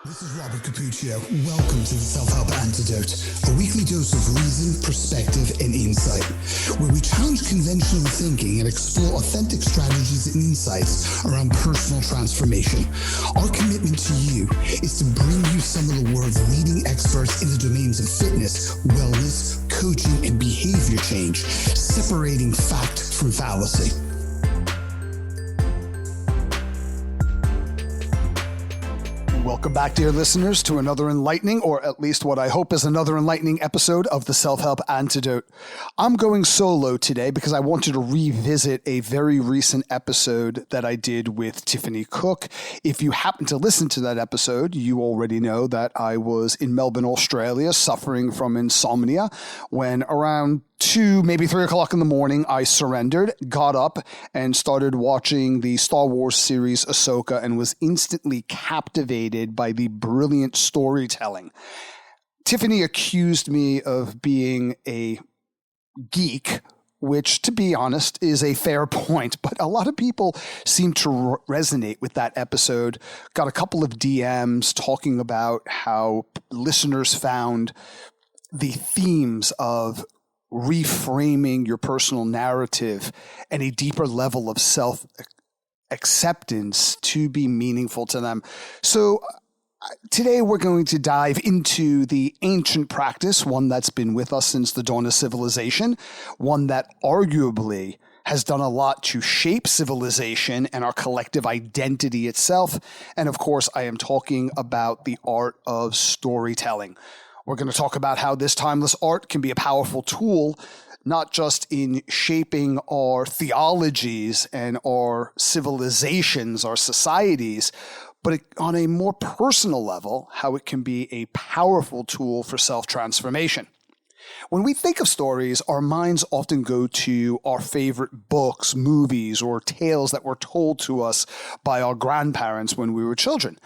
This is Robert Capuccio. Welcome to the Self-Help Antidote, a weekly dose of reason, perspective, and insight, where we challenge conventional thinking and explore authentic strategies and insights around personal transformation. Our commitment to you is to bring you some of the world's leading experts in the domains of fitness, wellness, coaching, and behavior change, separating fact from fallacy. Welcome back, dear listeners, to another enlightening, or at least what I hope is another enlightening episode of the Self-Help Antidote. I'm going solo today because I wanted to revisit a very recent episode that I did with Tiffany Cook. If you happen to listen to that episode, you already know that I was in Melbourne, Australia, suffering from insomnia when around 2, maybe 3 o'clock in the morning, I surrendered, got up, and started watching the Star Wars series Ahsoka and was instantly captivated by the brilliant storytelling. Tiffany accused me of being a geek, which, to be honest, is a fair point, but a lot of people seem to resonate with that episode. Got a couple of DMs talking about how listeners found the themes of reframing your personal narrative and a deeper level of self-acceptance to be meaningful to them. So today we're going to dive into the ancient practice, one that's been with us since the dawn of civilization, one that arguably has done a lot to shape civilization and our collective identity itself. And of course, I am talking about the art of storytelling. We're going to talk about how this timeless art can be a powerful tool, not just in shaping our theologies and our civilizations, our societies, but on a more personal level, how it can be a powerful tool for self-transformation. When we think of stories, our minds often go to our favorite books, movies, or tales that were told to us by our grandparents when we were children.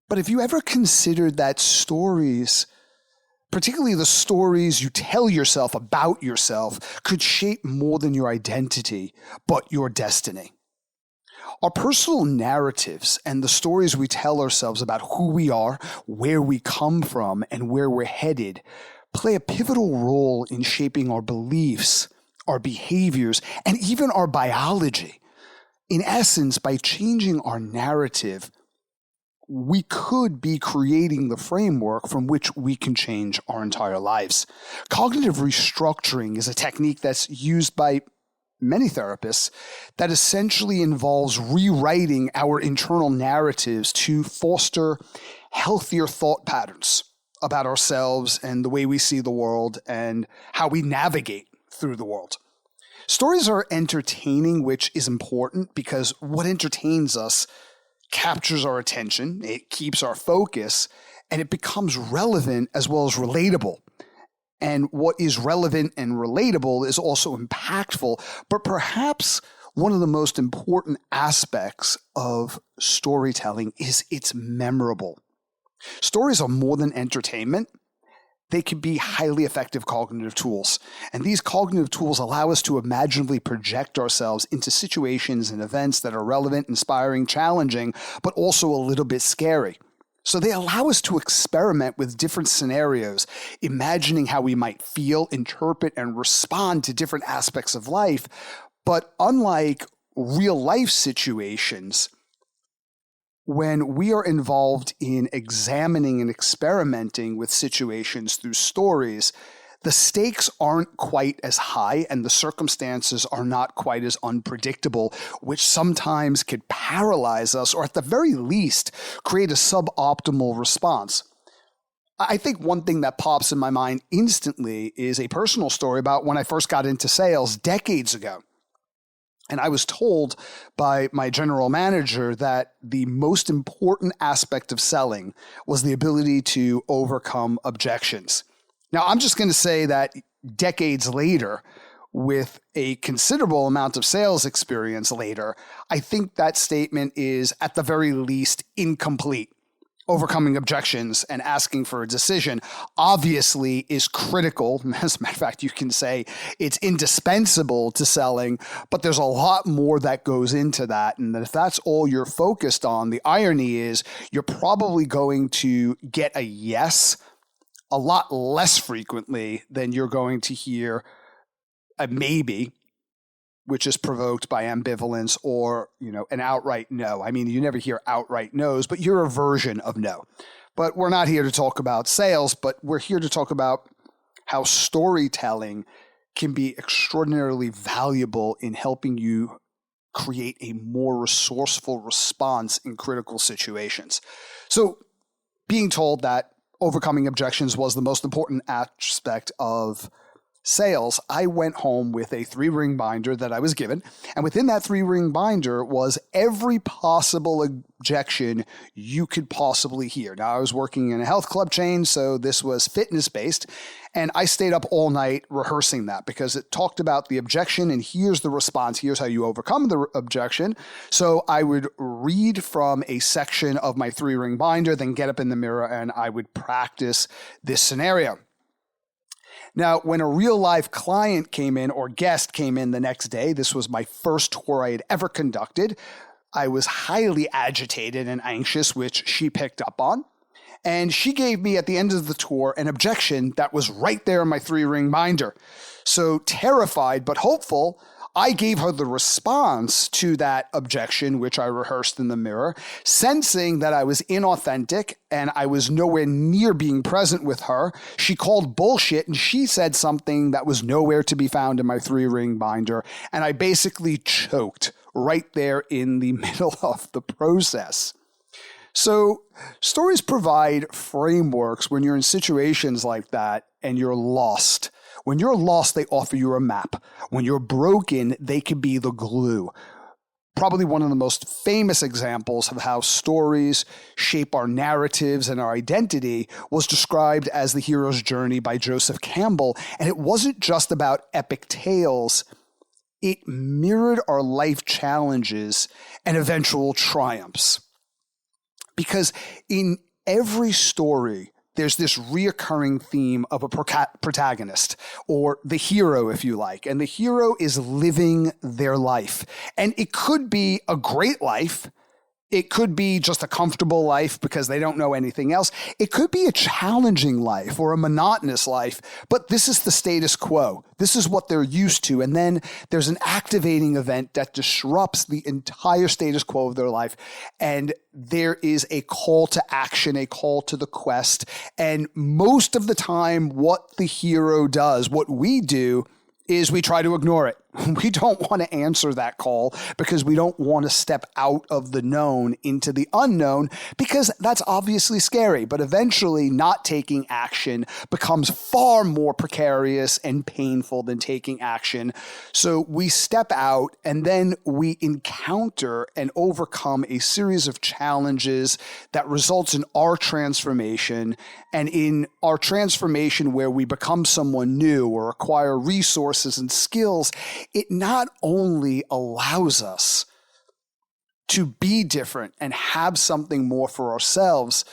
But have you ever considered that stories, particularly the stories you tell yourself about yourself, could shape more than your identity, but your destiny? Our personal narratives and the stories we tell ourselves about who we are, where we come from, and where we're headed play a pivotal role in shaping our beliefs, our behaviors, and even our biology. In essence, by changing our narrative, we could be creating the framework from which we can change our entire lives. Cognitive restructuring is a technique that's used by many therapists that essentially involves rewriting our internal narratives to foster healthier thought patterns about ourselves and the way we see the world and how we navigate through the world. Stories are entertaining, which is important because what entertains us captures our attention, it keeps our focus, and it becomes relevant as well as relatable. And what is relevant and relatable is also impactful, but perhaps one of the most important aspects of storytelling is it's memorable. Stories are more than entertainment. They can be highly effective cognitive tools. And these cognitive tools allow us to imaginatively project ourselves into situations and events that are relevant, inspiring, challenging, but also a little bit scary. So they allow us to experiment with different scenarios, imagining how we might feel, interpret, and respond to different aspects of life. But unlike real life situations, when we are involved in examining and experimenting with situations through stories, the stakes aren't quite as high and the circumstances are not quite as unpredictable, which sometimes could paralyze us or at the very least create a suboptimal response. I think one thing that pops in my mind instantly is a personal story about when I first got into sales decades ago. And I was told by my general manager that the most important aspect of selling was the ability to overcome objections. Now, I'm just going to say that decades later, with a considerable amount of sales experience later, I think that statement is at the very least incomplete. overcoming objections and asking for a decision obviously is critical. As a matter of fact, you can say it's indispensable to selling, but there's a lot more that goes into that. And if that's all you're focused on, the irony is you're probably going to get a yes a lot less frequently than you're going to hear a maybe, which is provoked by ambivalence, or, an outright no. I mean, you never hear outright no's, but you're a version of no. But we're not here to talk about sales, but we're here to talk about how storytelling can be extraordinarily valuable in helping you create a more resourceful response in critical situations. So being told that overcoming objections was the most important aspect of sales, I went home with a 3-ring binder that I was given. And within that 3-ring binder was every possible objection you could possibly hear. Now, I was working in a health club chain, so this was fitness-based. And I stayed up all night rehearsing that because it talked about the objection and here's the response. Here's how you overcome the objection. So I would read from a section of my 3-ring binder, then get up in the mirror and I would practice this scenario. Now, when a real life client came in or guest came in the next day, this was my first tour I had ever conducted. I was highly agitated and anxious, which she picked up on. And she gave me at the end of the tour an objection that was right there in my 3-ring binder. So terrified but hopeful, I gave her the response to that objection, which I rehearsed in the mirror, sensing that I was inauthentic and I was nowhere near being present with her. She called bullshit and she said something that was nowhere to be found in my 3-ring binder. And I basically choked right there in the middle of the process. So stories provide frameworks when you're in situations like that and you're lost. When you're lost, they offer you a map. When you're broken, they can be the glue. Probably one of the most famous examples of how stories shape our narratives and our identity was described as The Hero's Journey by Joseph Campbell. And it wasn't just about epic tales. It mirrored our life challenges and eventual triumphs. Because in every story, there's this reoccurring theme of a protagonist, or the hero, if you like. And the hero is living their life. And it could be a great life. It could be just a comfortable life because they don't know anything else. It could be a challenging life or a monotonous life, but this is the status quo. This is what they're used to. And then there's an activating event that disrupts the entire status quo of their life. And there is a call to action, a call to the quest. And most of the time, what the hero does, what we do, is we try to ignore it. We don't want to answer that call because we don't want to step out of the known into the unknown because that's obviously scary. But eventually not taking action becomes far more precarious and painful than taking action. So we step out and then we encounter and overcome a series of challenges that results in our transformation. And in our transformation where we become someone new or acquire resources and skills, it not only allows us to be different and have something more for ourselves,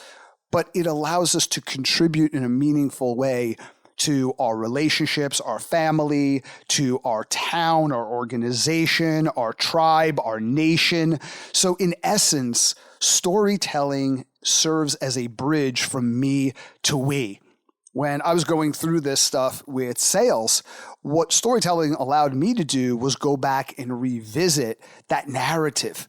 but it allows us to contribute in a meaningful way to our relationships, our family, to our town, our organization, our tribe, our nation. So in essence, storytelling serves as a bridge from me to we. When I was going through this stuff with sales, what storytelling allowed me to do was go back and revisit that narrative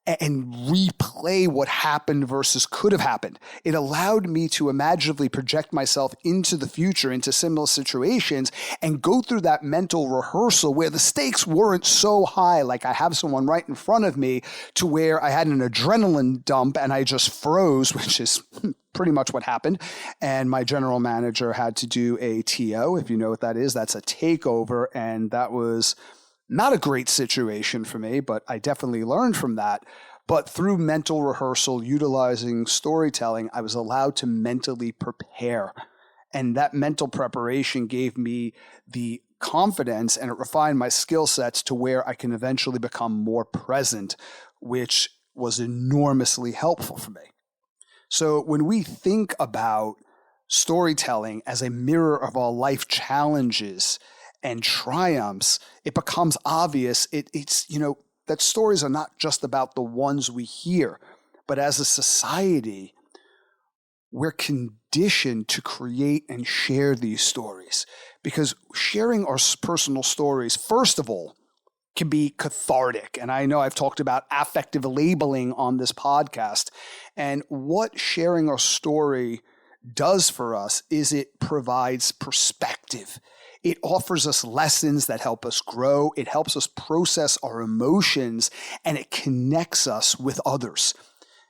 and replay what happened versus could have happened. It allowed me to imaginatively project myself into the future, into similar situations, and go through that mental rehearsal where the stakes weren't so high, like I have someone right in front of me, to where I had an adrenaline dump and I just froze, which is pretty much what happened. And my general manager had to do a TO. If you know what that is, that's a takeover. And that was not a great situation for me, but I definitely learned from that. But through mental rehearsal, utilizing storytelling, I was allowed to mentally prepare. And that mental preparation gave me the confidence and it refined my skill sets to where I can eventually become more present, which was enormously helpful for me. So when we think about storytelling as a mirror of our life challenges and triumphs, it becomes obvious it's that stories are not just about the ones we hear, but as a society, we're conditioned to create and share these stories, because sharing our personal stories, first of all, can be cathartic. And I know I've talked about affective labeling on this podcast. And what sharing our story does for us is it provides perspective. It offers us lessons that help us grow. It helps us process our emotions, and it connects us with others.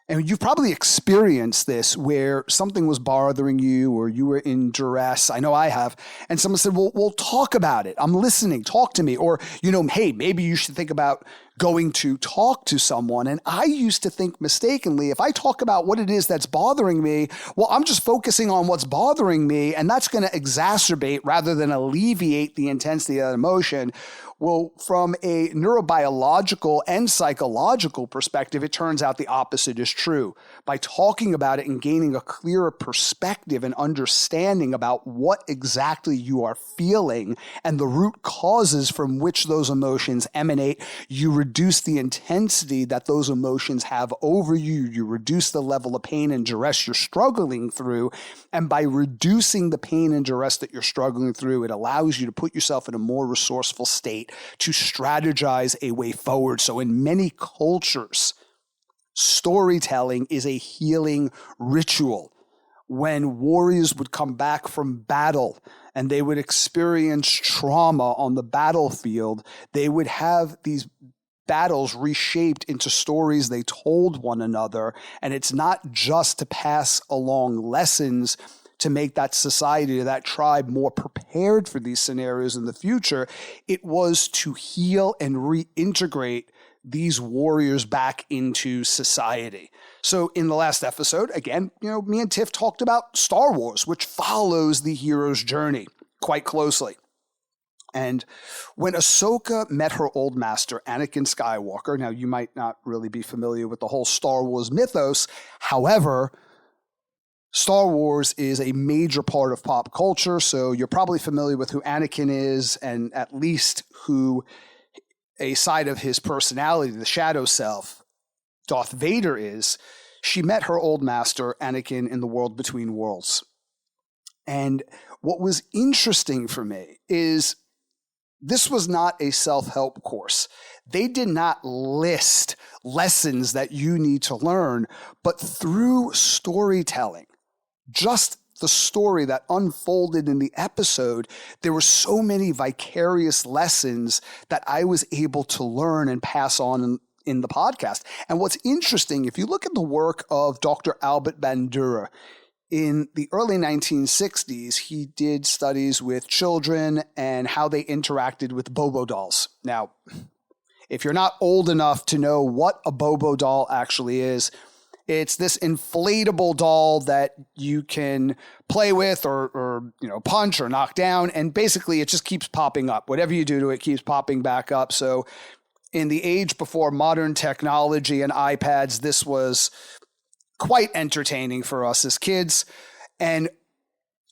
And you've probably experienced this where something was bothering you or you were in duress. I know I have. And someone said, well, talk about it. I'm listening. Talk to me. Or, hey, maybe you should think about going to talk to someone. And I used to think mistakenly, if I talk about what it is that's bothering me, well, I'm just focusing on what's bothering me, and that's going to exacerbate rather than alleviate the intensity of that emotion. Well, from a neurobiological and psychological perspective, it turns out the opposite is true. By talking about it and gaining a clearer perspective and understanding about what exactly you are feeling and the root causes from which those emotions emanate, you reduce the intensity that those emotions have over you. You reduce the level of pain and duress you're struggling through. And by reducing the pain and duress that you're struggling through, it allows you to put yourself in a more resourceful state to strategize a way forward. So in many cultures, storytelling is a healing ritual. When warriors would come back from battle and they would experience trauma on the battlefield, they would have these battles reshaped into stories they told one another. And it's not just to pass along lessons to make that society or that tribe more prepared for these scenarios in the future. It was to heal and reintegrate these warriors back into society. So in the last episode, again, me and Tiff talked about Star Wars, which follows the hero's journey quite closely. And when Ahsoka met her old master, Anakin Skywalker, now you might not really be familiar with the whole Star Wars mythos. However, Star Wars is a major part of pop culture, so you're probably familiar with who Anakin is, and at least who a side of his personality, the shadow self, Darth Vader is. She met her old master, Anakin, in the world between worlds. And what was interesting for me is this was not a self-help course. They did not list lessons that you need to learn, but through storytelling, just the story that unfolded in the episode, there were so many vicarious lessons that I was able to learn and pass on in the podcast. And what's interesting, if you look at the work of Dr. Albert Bandura, in the early 1960s, he did studies with children and how they interacted with Bobo dolls. Now, if you're not old enough to know what a Bobo doll actually is, it's this inflatable doll that you can play with or punch or knock down, and basically it just keeps popping up. Whatever you do to it keeps popping back up. So in the age before modern technology and iPads, this was quite entertaining for us as kids. And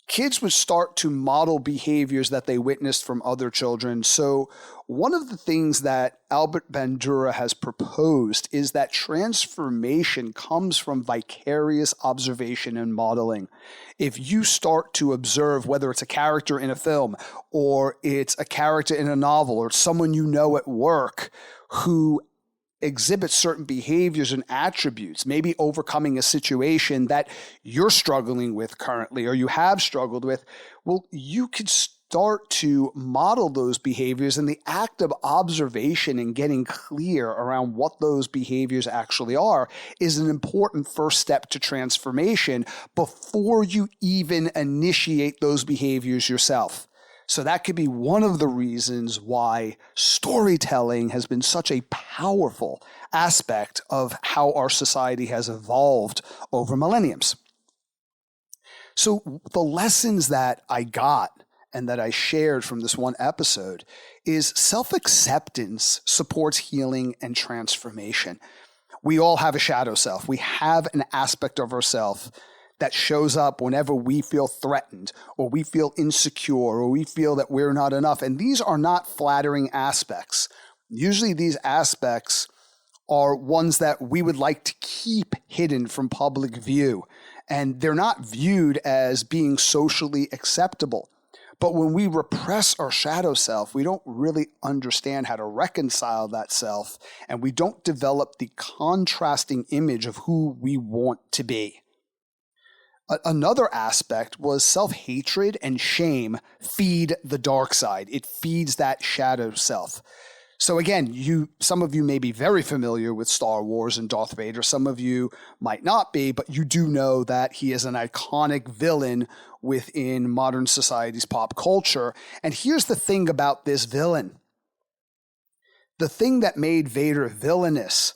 kids would start to model behaviors that they witnessed from other children. So one of the things that Albert Bandura has proposed is that transformation comes from vicarious observation and modeling. If you start to observe whether it's a character in a film or it's a character in a novel or someone you know at work who exhibit certain behaviors and attributes, maybe overcoming a situation that you're struggling with currently or you have struggled with, well, you could start to model those behaviors, and the act of observation and getting clear around what those behaviors actually are is an important first step to transformation before you even initiate those behaviors yourself. So that could be one of the reasons why storytelling has been such a powerful aspect of how our society has evolved over millenniums. So the lessons that I got and that I shared from this one episode is self-acceptance supports healing and transformation. We all have a shadow self. We have an aspect of ourselves that shows up whenever we feel threatened or we feel insecure or we feel that we're not enough. And these are not flattering aspects. Usually these aspects are ones that we would like to keep hidden from public view. And they're not viewed as being socially acceptable. But when we repress our shadow self, we don't really understand how to reconcile that self, and we don't develop the contrasting image of who we want to be. Another aspect was self-hatred and shame feed the dark side. It feeds that shadow self. So again, some of you may be very familiar with Star Wars and Darth Vader. Some of you might not be, but you do know that he is an iconic villain within modern society's pop culture. And here's the thing about this villain. The thing that made Vader villainous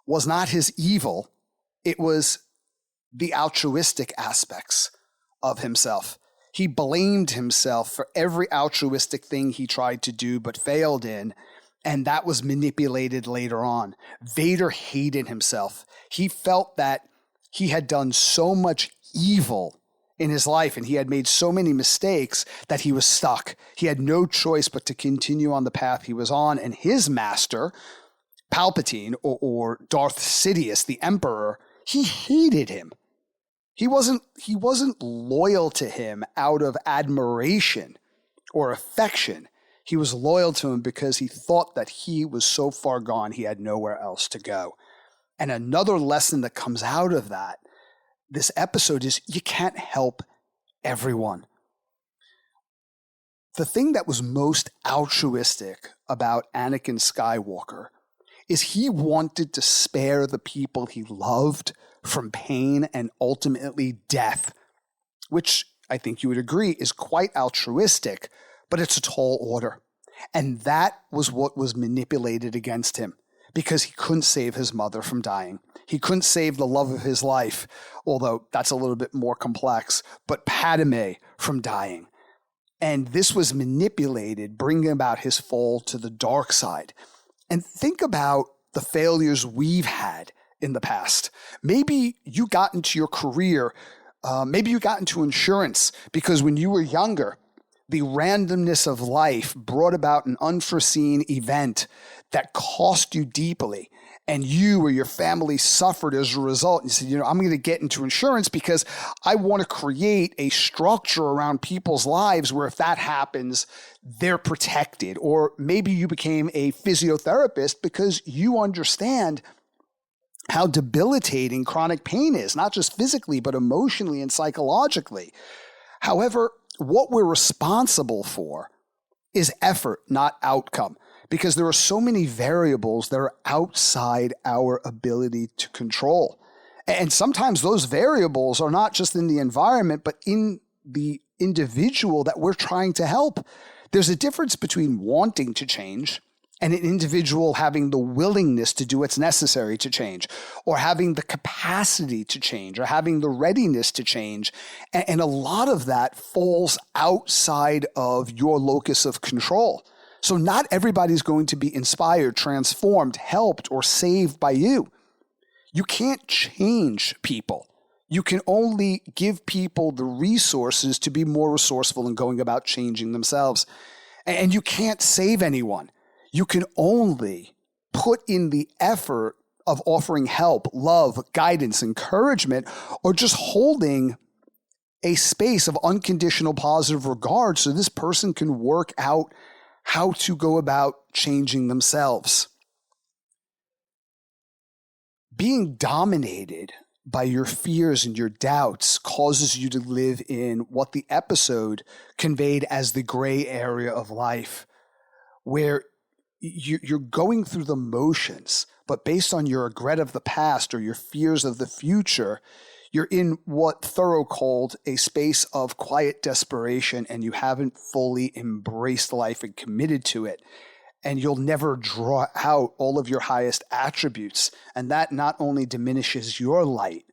was not his evil. It was the altruistic aspects of himself. He blamed himself for every altruistic thing he tried to do but failed in. And that was manipulated later on. Vader hated himself. He felt that he had done so much evil in his life and he had made so many mistakes that he was stuck. He had no choice but to continue on the path he was on. And his master, Palpatine, or Darth Sidious, the Emperor, he hated him. He wasn't loyal to him out of admiration or affection. He was loyal to him because he thought that he was so far gone, he had nowhere else to go. And another lesson that comes out of this episode is you can't help everyone. The thing that was most altruistic about Anakin Skywalker is he wanted to spare the people he loved from pain and ultimately death, which I think you would agree is quite altruistic, but it's a tall order. And that was what was manipulated against him because he couldn't save his mother from dying. He couldn't save the love of his life, although that's a little bit more complex, but Padme from dying. And this was manipulated, bringing about his fall to the dark side. And think about the failures we've had in the past. Maybe you got into your career, maybe you got into insurance because when you were younger, the randomness of life brought about an unforeseen event that cost you deeply, and you or your family suffered as a result. And you said, I'm going to get into insurance because I want to create a structure around people's lives where if that happens, they're protected. Or maybe you became a physiotherapist because you understand how debilitating chronic pain is, not just physically, but emotionally and psychologically. However, what we're responsible for is effort, not outcome, because there are so many variables that are outside our ability to control. And sometimes those variables are not just in the environment, but in the individual that we're trying to help. There's a difference between wanting to change and an individual having the willingness to do what's necessary to change, or having the capacity to change, or having the readiness to change. And a lot of that falls outside of your locus of control. So not everybody's going to be inspired, transformed, helped, or saved by you. You can't change people. You can only give people the resources to be more resourceful in going about changing themselves. And you can't save anyone. You can only put in the effort of offering help, love, guidance, encouragement, or just holding a space of unconditional positive regard so this person can work out how to go about changing themselves. Being dominated by your fears and your doubts causes you to live in what the episode conveyed as the gray area of life, where you're going through the motions, but based on your regret of the past or your fears of the future, you're in what Thoreau called a space of quiet desperation, and you haven't fully embraced life and committed to it. And you'll never draw out all of your highest attributes. And that not only diminishes your light,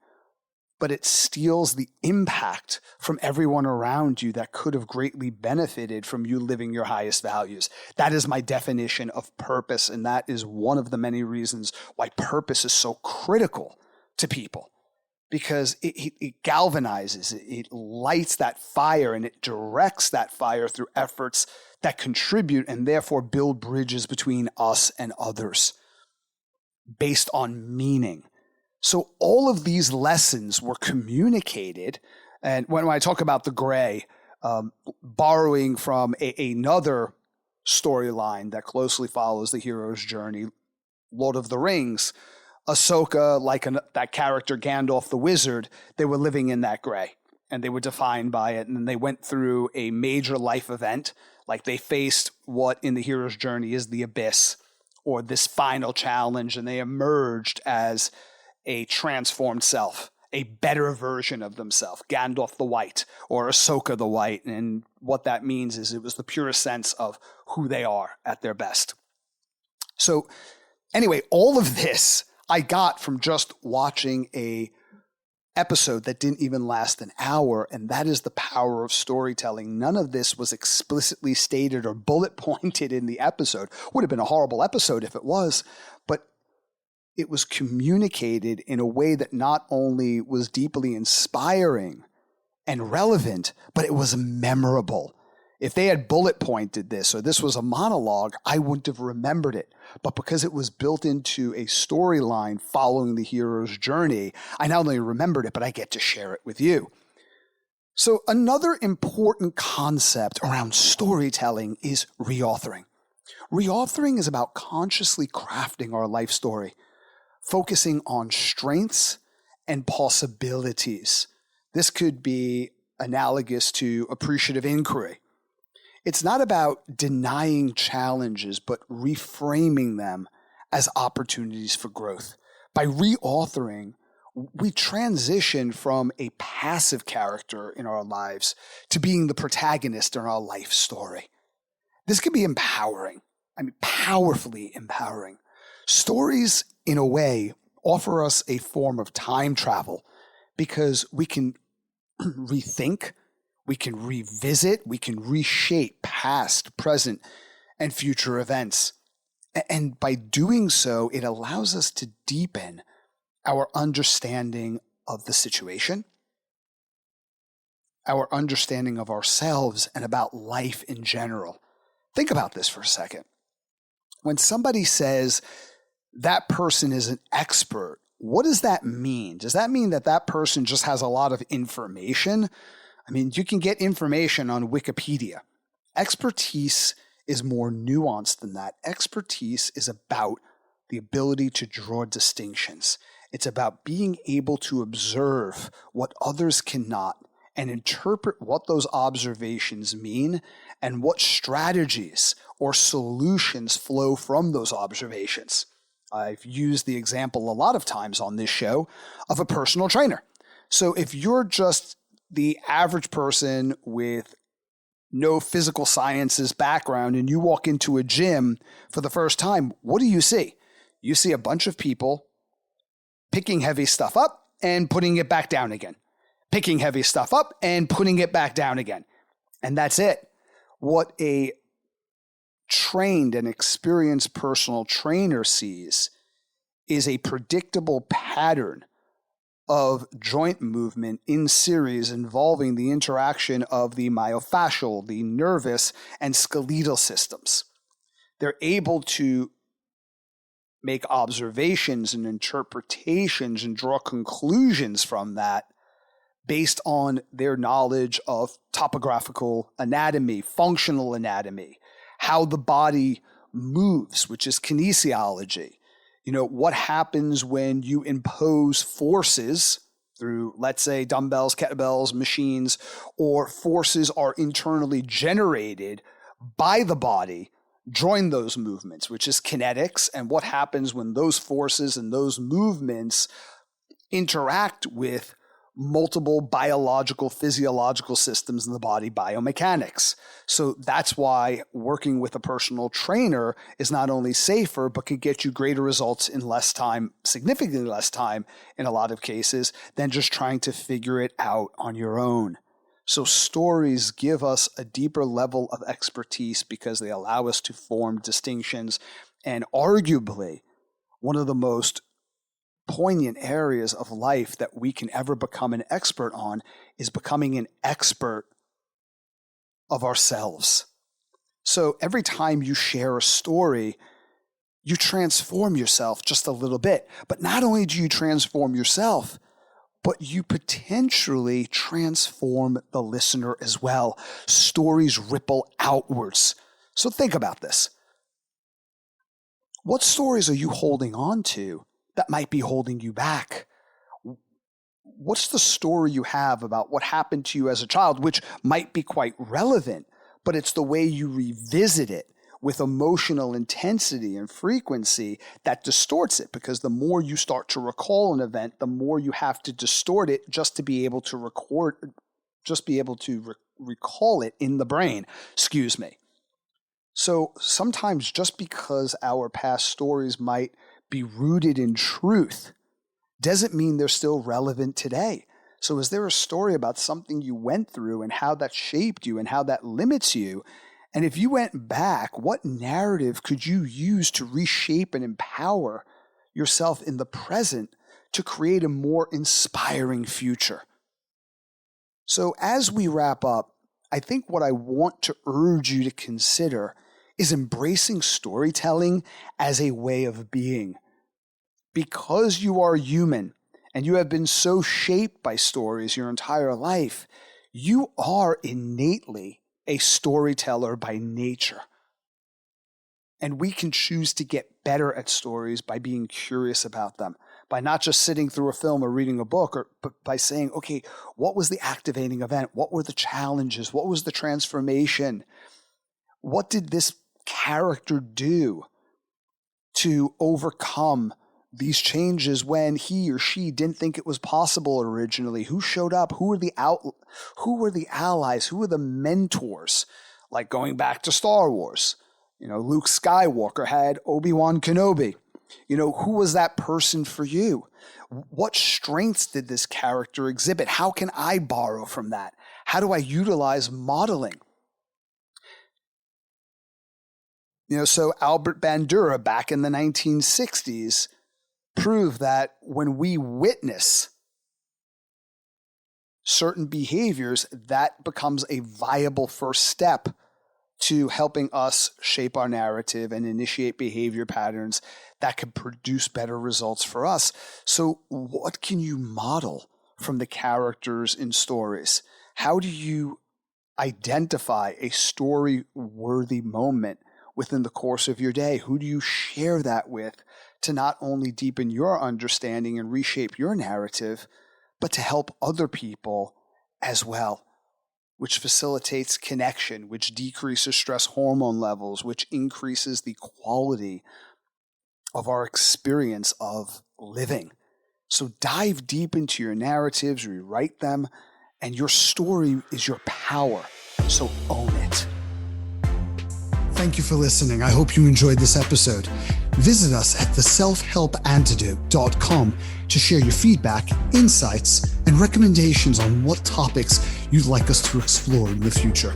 but it steals the impact from everyone around you that could have greatly benefited from you living your highest values. That is my definition of purpose, and that is one of the many reasons why purpose is so critical to people, because it galvanizes, it lights that fire, and it directs that fire through efforts that contribute and therefore build bridges between us and others based on meaning. So all of these lessons were communicated. And when I talk about the gray, borrowing from another storyline that closely follows the hero's journey, Lord of the Rings, Ahsoka, like that character Gandalf the Wizard, they were living in that gray, and they were defined by it. And then they went through a major life event, like they faced what in the hero's journey is the abyss, or this final challenge, and they emerged as a transformed self, a better version of themselves, Gandalf the White or Ahsoka the White. And what that means is it was the purest sense of who they are at their best. So anyway, all of this I got from just watching a episode that didn't even last an hour, and that is the power of storytelling. None of this was explicitly stated or bullet pointed in the episode. Would have been a horrible episode if it was, but it was communicated in a way that not only was deeply inspiring and relevant, but it was memorable. If they had bullet pointed this, or this was a monologue, I wouldn't have remembered it. But because it was built into a storyline following the hero's journey, I not only remembered it, but I get to share it with you. So another important concept around storytelling is reauthoring. Reauthoring is about consciously crafting our life story, focusing on strengths and possibilities. This could be analogous to appreciative inquiry. It's not about denying challenges, but reframing them as opportunities for growth. By reauthoring, we transition from a passive character in our lives to being the protagonist in our life story. This can be empowering. I mean, powerfully empowering. Stories, in a way, offer us a form of time travel because we can rethink, we can revisit, we can reshape past, present, and future events. And by doing so, it allows us to deepen our understanding of the situation, our understanding of ourselves, and about life in general. Think about this for a second. When somebody says that person is an expert, what does that mean? Does that mean that that person just has a lot of information? I mean, you can get information on Wikipedia. Expertise is more nuanced than that. Expertise is about the ability to draw distinctions. It's about being able to observe what others cannot and interpret what those observations mean and what strategies or solutions flow from those observations. I've used the example a lot of times on this show of a personal trainer. So if you're just the average person with no physical sciences background and you walk into a gym for the first time, what do you see? You see a bunch of people picking heavy stuff up and putting it back down again. Picking heavy stuff up and putting it back down again. And that's it. What a trained and experienced personal trainer sees is a predictable pattern of joint movement in series involving the interaction of the myofascial, the nervous, and skeletal systems. They're able to make observations and interpretations and draw conclusions from that based on their knowledge of topographical anatomy, functional anatomy, how the body moves, which is kinesiology. You know, what happens when you impose forces through, let's say, dumbbells, kettlebells, machines, or forces are internally generated by the body during those movements, which is kinetics, and what happens when those forces and those movements interact with multiple biological, physiological systems in the body, biomechanics. So that's why working with a personal trainer is not only safer, but can get you greater results in less time, significantly less time in a lot of cases, than just trying to figure it out on your own. So stories give us a deeper level of expertise because they allow us to form distinctions. And arguably, one of the most poignant areas of life that we can ever become an expert on is becoming an expert of ourselves. So every time you share a story, you transform yourself just a little bit. But not only do you transform yourself, but you potentially transform the listener as well. Stories ripple outwards. So think about this. What stories are you holding on to that might be holding you back? What's the story you have about what happened to you as a child, which might be quite relevant, but it's the way you revisit it with emotional intensity and frequency that distorts it, because the more you start to recall an event, the more you have to distort it just to be able to recall it in the brain. Excuse me. So sometimes just because our past stories might be rooted in truth doesn't mean they're still relevant today. So is there a story about something you went through and how that shaped you and how that limits you? And if you went back, what narrative could you use to reshape and empower yourself in the present to create a more inspiring future? So as we wrap up, I think what I want to urge you to consider is embracing storytelling as a way of being. Because you are human and you have been so shaped by stories your entire life, you are innately a storyteller by nature. And we can choose to get better at stories by being curious about them, by not just sitting through a film or reading a book, but by saying, okay, what was the activating event? What were the challenges? What was the transformation? What did this character do to overcome these changes when he or she didn't think it was possible originally? Who showed up? Who were the allies? Who were the mentors? Like going back to Star Wars, Luke Skywalker had Obi-Wan Kenobi. Who was that person for you? What strengths did this character exhibit? How can I borrow from that? How do I utilize modeling? So Albert Bandura back in the 1960s proved that when we witness certain behaviors, that becomes a viable first step to helping us shape our narrative and initiate behavior patterns that can produce better results for us. So what can you model from the characters in stories? How do you identify a story-worthy moment within the course of your day? Who do you share that with to not only deepen your understanding and reshape your narrative, but to help other people as well, which facilitates connection, which decreases stress hormone levels, which increases the quality of our experience of living. So dive deep into your narratives, rewrite them, and your story is your power. So own it. Thank you for listening. I hope you enjoyed this episode. Visit us at theselfhelpantidote.com to share your feedback, insights, and recommendations on what topics you'd like us to explore in the future.